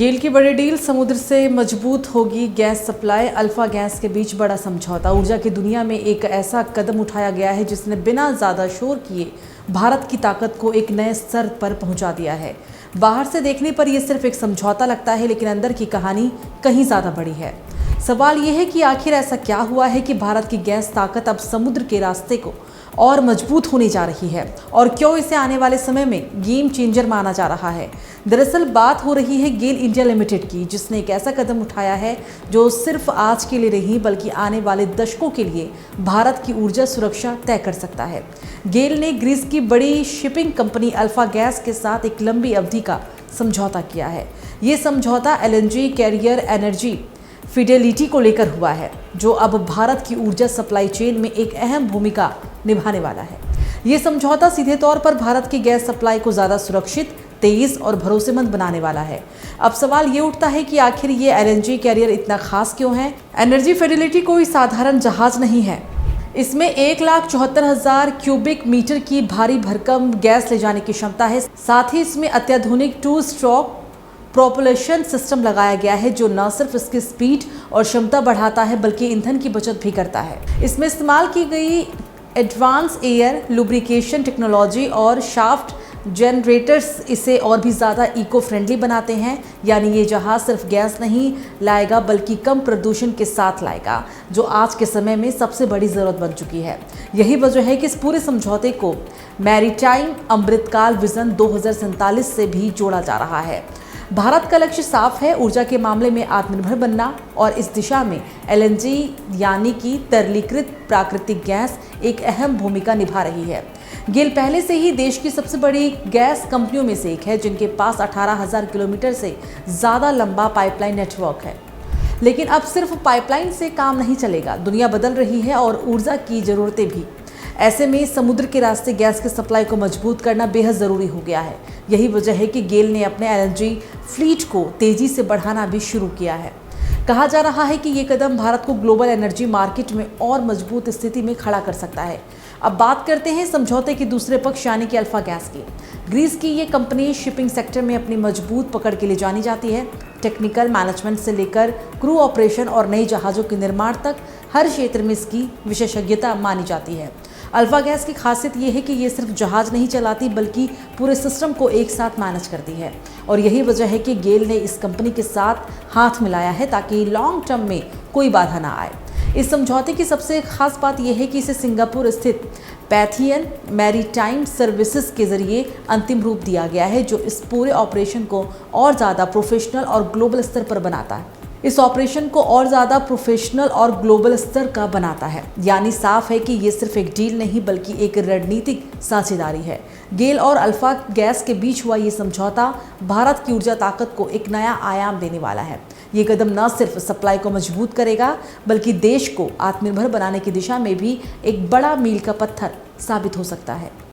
गेल की बड़ी डील, समुद्र से मजबूत होगी गैस सप्लाई। अल्फा गैस के बीच बड़ा समझौता। ऊर्जा की दुनिया में एक ऐसा कदम उठाया गया है जिसने बिना ज़्यादा शोर किए भारत की ताकत को एक नए स्तर पर पहुंचा दिया है। बाहर से देखने पर यह सिर्फ एक समझौता लगता है, लेकिन अंदर की कहानी कहीं ज़्यादा बड़ी है। सवाल यह है कि आखिर ऐसा क्या हुआ है कि भारत की गैस ताकत अब समुद्र के रास्ते को और मजबूत होने जा रही है, और क्यों इसे आने वाले समय में गेम चेंजर माना जा रहा है। दरअसल बात हो रही है गेल इंडिया लिमिटेड की, जिसने एक ऐसा कदम उठाया है जो सिर्फ आज के लिए नहीं बल्कि आने वाले दशकों के लिए भारत की ऊर्जा सुरक्षा तय कर सकता है। गेल ने ग्रीस की बड़ी शिपिंग कंपनी अल्फा गैस के साथ एक लंबी अवधि का समझौता किया है। ये समझौता एलएनजी कैरियर एनर्जी फिडेलिटी को लेकर हुआ है, जो अब भारत की ऊर्जा सप्लाई चेन में एक अहम भूमिका निभाने वाला है। ये समझौता सीधे तौर पर भारत की गैस सप्लाई को ज़्यादा सुरक्षित, तेज और भरोसेमंद बनाने वाला है। अब सवाल ये उठता है कि आखिर ये एलएनजी कैरियर इतना खास क्यों है। एनर्जी फिडेलिटी कोई साधारण जहाज नहीं है। इसमें 1,74,000 क्यूबिक मीटर की भारी भरकम गैस ले जाने की क्षमता है। साथ ही इसमें अत्याधुनिक 2 स्ट्रोक प्रोपल्शन सिस्टम लगाया गया है, जो न सिर्फ इसकी स्पीड और क्षमता बढ़ाता है बल्कि ईंधन की बचत भी करता है। इसमें इस्तेमाल की गई एडवांस एयर लुब्रिकेशन टेक्नोलॉजी और शाफ्ट जनरेटर्स इसे और भी ज़्यादा इको फ्रेंडली बनाते हैं। यानी ये जहाज़ सिर्फ गैस नहीं लाएगा बल्कि कम प्रदूषण के साथ लाएगा, जो आज के समय में सबसे बड़ी ज़रूरत बन चुकी है। यही वजह है कि इस पूरे समझौते को मैरीटाइम अमृतकाल विजन 2047 से भी जोड़ा जा रहा है। भारत का लक्ष्य साफ है, ऊर्जा के मामले में आत्मनिर्भर बनना, और इस दिशा में एलएनजी यानी कि तरलीकृत प्राकृतिक गैस एक अहम भूमिका निभा रही है। गेल पहले से ही देश की सबसे बड़ी गैस कंपनियों में से एक है, जिनके पास 18,000 किलोमीटर से ज़्यादा लंबा पाइपलाइन नेटवर्क है। लेकिन अब सिर्फ पाइपलाइन से काम नहीं चलेगा। दुनिया बदल रही है और ऊर्जा की ज़रूरतें भी। ऐसे में समुद्र के रास्ते गैस की सप्लाई को मजबूत करना बेहद ज़रूरी हो गया है। यही वजह है कि गेल ने अपने एलएनजी फ्लीट को तेज़ी से बढ़ाना भी शुरू किया है। कहा जा रहा है कि ये कदम भारत को ग्लोबल एनर्जी मार्केट में और मजबूत स्थिति में खड़ा कर सकता है। अब बात करते हैं समझौते के दूसरे पक्ष यानी कि अल्फा गैस की। ग्रीस की ये कंपनी शिपिंग सेक्टर में अपनी मजबूत पकड़ के लिए जानी जाती है। टेक्निकल मैनेजमेंट से लेकर क्रू ऑपरेशन और नई जहाज़ों के निर्माण तक हर क्षेत्र में इसकी विशेषज्ञता मानी जाती है। अल्फा गैस की खासियत ये है कि ये सिर्फ जहाज नहीं चलाती बल्कि पूरे सिस्टम को एक साथ मैनेज करती है, और यही वजह है कि गेल ने इस कंपनी के साथ हाथ मिलाया है ताकि लॉन्ग टर्म में कोई बाधा ना आए। इस समझौते की सबसे खास बात यह है कि इसे सिंगापुर स्थित पैथियन मैरीटाइम सर्विसेज के जरिए अंतिम रूप दिया गया है, जो इस पूरे ऑपरेशन को और ज़्यादा प्रोफेशनल और ग्लोबल स्तर पर बनाता है। यानी साफ है कि ये सिर्फ एक डील नहीं बल्कि एक रणनीतिक साझेदारी है। गेल और अल्फा गैस के बीच हुआ ये समझौता भारत की ऊर्जा ताकत को एक नया आयाम देने वाला है। ये कदम न सिर्फ सप्लाई को मजबूत करेगा बल्कि देश को आत्मनिर्भर बनाने की दिशा में भी एक बड़ा मील का पत्थर साबित हो सकता है।